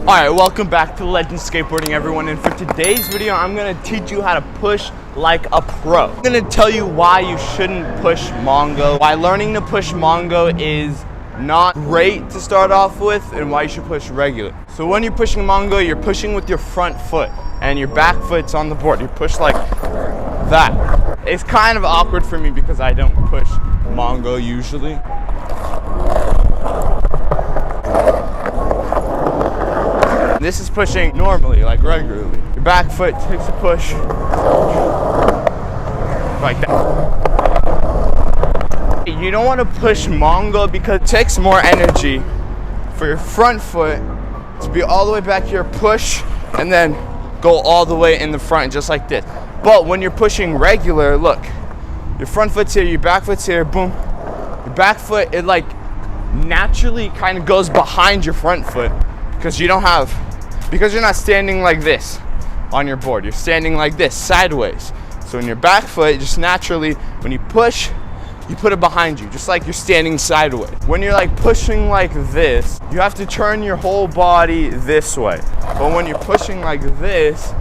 Alright, welcome back to Legend Skateboarding, everyone, and for today's video I'm going to teach you how to push like a pro. I'm going to tell you why you shouldn't push Mongo, why learning to push Mongo is not great to start off with, and why you should push regular. So when you're pushing Mongo, you're pushing with your front foot and your back foot's on the board. You push like that. It's kind of awkward for me because I don't push Mongo usually. This is pushing normally, like regularly. Your back foot takes a push like that. You don't want to push Mongo because it takes more energy for your front foot to be all the way back here, push, and then go all the way in the front, just like this. But when you're pushing regular, look, your front foot's here, your back foot's here, boom. Your back foot, it like naturally kind of goes behind your front foot because you're not standing like this on your board. You're standing like this, sideways. So in your back foot, just naturally, when you push, you put it behind you, just like you're standing sideways. When you're like pushing like this, you have to turn your whole body this way. But when you're pushing like this,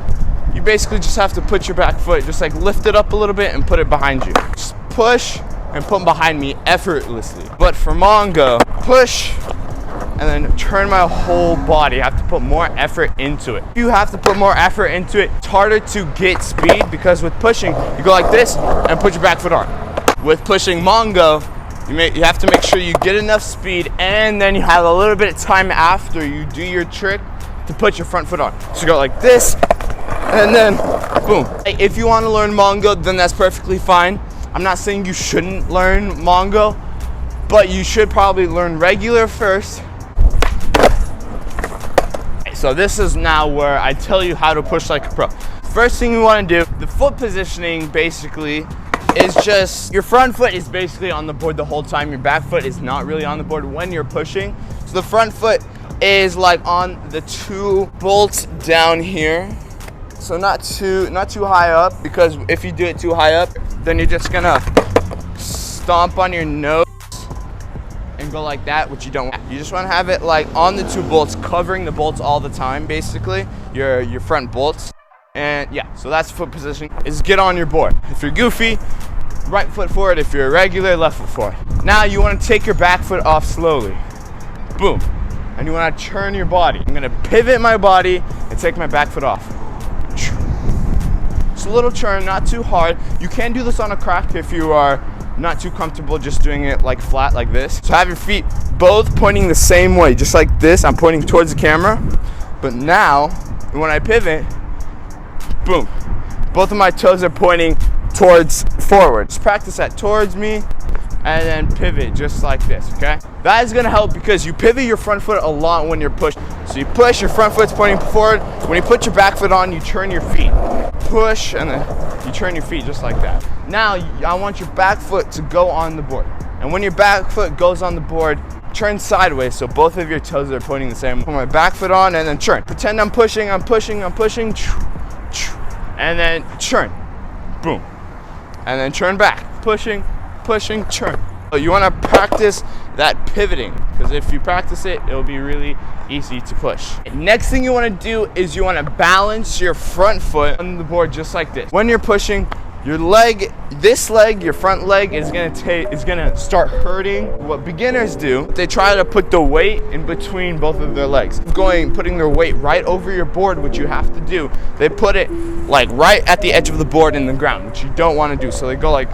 you basically just have to put your back foot, just like lift it up a little bit and put it behind you. Just push and put them behind me effortlessly. But for Mongo, push and then turn my whole body. I have to put more effort into it. You have to put more effort into it. It's harder to get speed because with pushing, you go like this and put your back foot on. With pushing Mongo, you have to make sure you get enough speed and then you have a little bit of time after you do your trick to put your front foot on. So you go like this and then boom. If you want to learn Mongo, then that's perfectly fine. I'm not saying you shouldn't learn Mongo, but you should probably learn regular first. So this is now where I tell you how to push like a pro. First thing you want to do, the foot positioning basically is just, your front foot is basically on the board the whole time. Your back foot is not really on the board when you're pushing. So the front foot is like on the two bolts down here. So not too high up, because if you do it too high up, then you're just gonna stomp on your nose and go like that, which you don't want. You just want to have it like on the two bolts, covering the bolts all the time, basically, your front bolts. And yeah, so that's foot position, is get on your board. If you're goofy, right foot forward. If you're regular, left foot forward. Now you want to take your back foot off slowly. Boom. And you want to turn your body. I'm going to pivot my body and take my back foot off. It's a little turn, not too hard. You can do this on a crack if you are not too comfortable just doing it like flat like this. So have your feet both pointing the same way, just like this. I'm pointing towards the camera. But now, when I pivot, boom, both of my toes are pointing towards forward. Just practice that towards me and then pivot just like this, okay? That is gonna help because you pivot your front foot a lot when you're pushing. So you push, your front foot's pointing forward. When you put your back foot on, you turn your feet. Push, and then you turn your feet just like that. Now, I want your back foot to go on the board. And when your back foot goes on the board, turn sideways so both of your toes are pointing the same way. Put my back foot on and then turn. Pretend I'm pushing, and then turn. Boom. And then turn back. Pushing, turn. So you want to practice that pivoting, because if you practice it, it'll be really easy to push. Next thing you want to do is you want to balance your front foot on the board just like this. When you're pushing, your leg, your front leg is gonna start hurting. What beginners do, they try to put the weight in between both of their legs. Putting their weight right over your board, which you have to do. They put it like right at the edge of the board in the ground, which you don't want to do. So they go like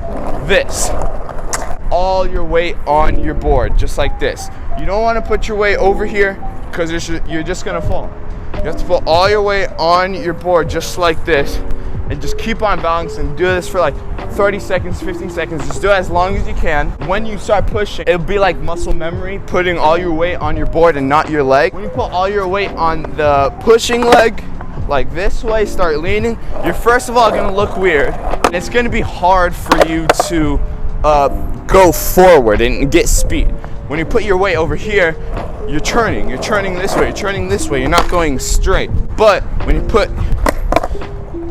this. All your weight on your board, just like this. You don't want to put your weight over here because you're just gonna fall. You have to put all your weight on your board just like this and just keep on balancing. Do this for like 30 seconds, 15 seconds. Just do it as long as you can. When you start pushing, it'll be like muscle memory, putting all your weight on your board and not your leg. When you put all your weight on the pushing leg, like this way, start leaning, you're first of all gonna look weird. And it's gonna be hard for you to go forward and get speed. When you put your weight over here, you're turning this way, you're not going straight. But when you put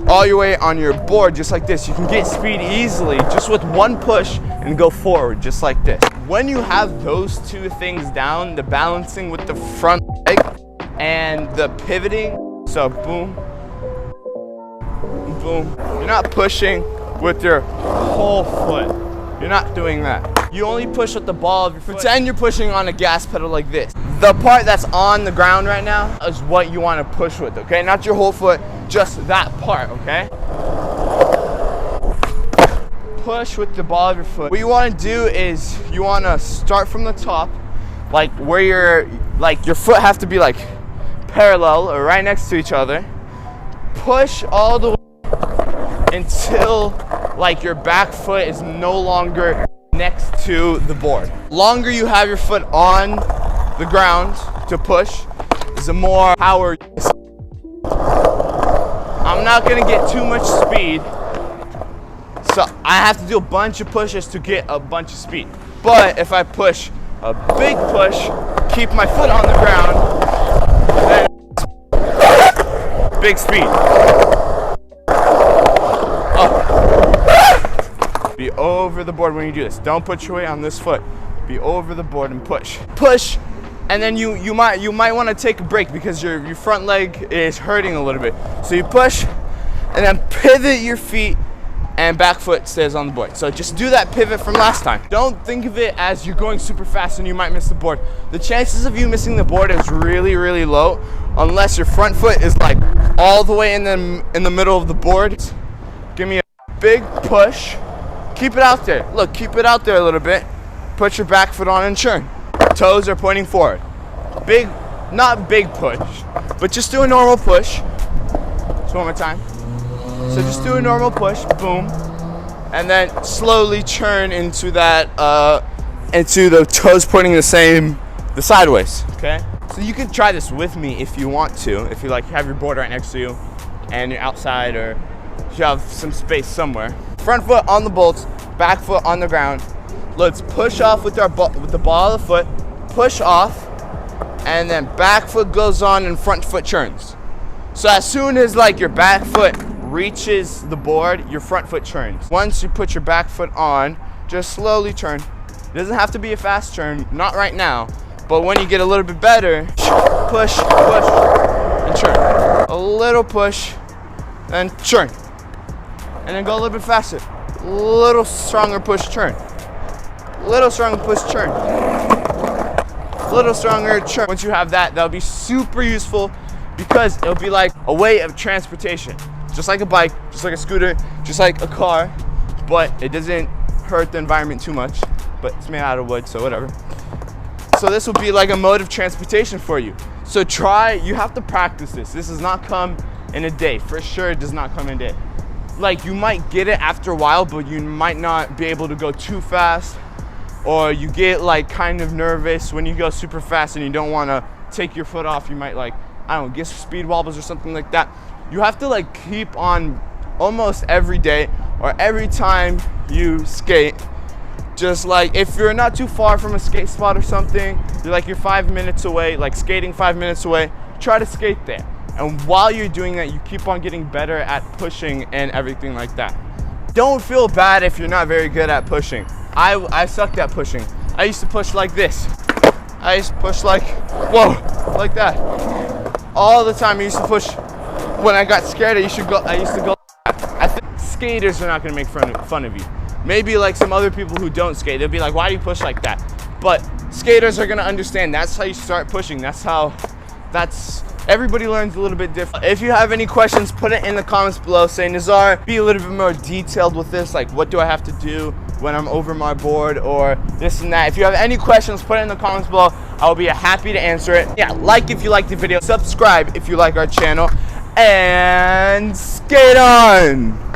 all your weight on your board just like this, you can get speed easily just with one push and go forward just like this. When you have those two things down, the balancing with the front leg and the pivoting. So boom, boom. You're not pushing with your whole foot. You're not doing that. You only push with the ball of your foot. Pretend you're pushing on a gas pedal like this. The part that's on the ground right now is what you want to push with, okay? Not your whole foot, just that part, okay? Push with the ball of your foot. What you want to do is you want to start from the top, like where your foot have to be like parallel or right next to each other. Push all the way until like your back foot is no longer next to the board. Longer you have your foot on the ground to push, is the more power. I'm not gonna get too much speed, so I have to do a bunch of pushes to get a bunch of speed. But if I push a big push, keep my foot on the ground, then big speed. Be over the board when you do this. Don't put your weight on this foot. Be over the board and push. Push, and then you might want to take a break because your front leg is hurting a little bit. So you push, and then pivot your feet, and back foot stays on the board. So just do that pivot from last time. Don't think of it as you're going super fast and you might miss the board. The chances of you missing the board is really, really low unless your front foot is like all the way in the middle of the board. Give me a big push. Keep it out there. Look, keep it out there a little bit. Put your back foot on and churn. Toes are pointing forward. Big, not big push, but just do a normal push. Just one more time. So just do a normal push, boom, and then slowly churn into that, into the toes pointing the sideways, okay? So you can try this with me if you want to, if you like have your board right next to you and you're outside or you have some space somewhere. Front foot on the bolts, back foot on the ground. Let's push off with the ball of the foot, push off, and then back foot goes on and front foot churns. So as soon as like your back foot reaches the board, your front foot churns. Once you put your back foot on, just slowly turn. It doesn't have to be a fast turn, not right now, but when you get a little bit better, push, push, and churn. A little push, and churn. And then go a little bit faster. A little stronger push, churn. Little stronger push, churn. Little stronger churn. Once you have that, that'll be super useful because it'll be like a way of transportation. Just like a bike, just like a scooter, just like a car, but it doesn't hurt the environment too much, but it's made out of wood, so whatever. So this will be like a mode of transportation for you. So you have to practice this. This does not come in a day. For sure, it does not come in a day. Like you might get it after a while, but you might not be able to go too fast, or you get like kind of nervous when you go super fast and you don't want to take your foot off. You might like, I don't know, get speed wobbles or something like that. You have to like keep on almost every day or every time you skate. Just like if you're not too far from a skate spot or something, you're 5 minutes away, like skating 5 minutes away, try to skate there. And while you're doing that, you keep on getting better at pushing and everything like that. Don't feel bad if you're not very good at pushing. I sucked at pushing. I used to push like this. I used to push like, whoa, like that. All the time I used to push. When I got scared, I used to go. I think skaters are not gonna make fun of you. Maybe like some other people who don't skate, they'll be like, "Why do you push like that?" But skaters are gonna understand. That's how you start pushing. Everybody learns a little bit different. If you have any questions, put it in the comments below. Say, Nazar, be a little bit more detailed with this. Like, what do I have to do when I'm over my board or this and that? If you have any questions, put it in the comments below. I'll be happy to answer it. Yeah, like if you like the video. Subscribe if you like our channel. And skate on!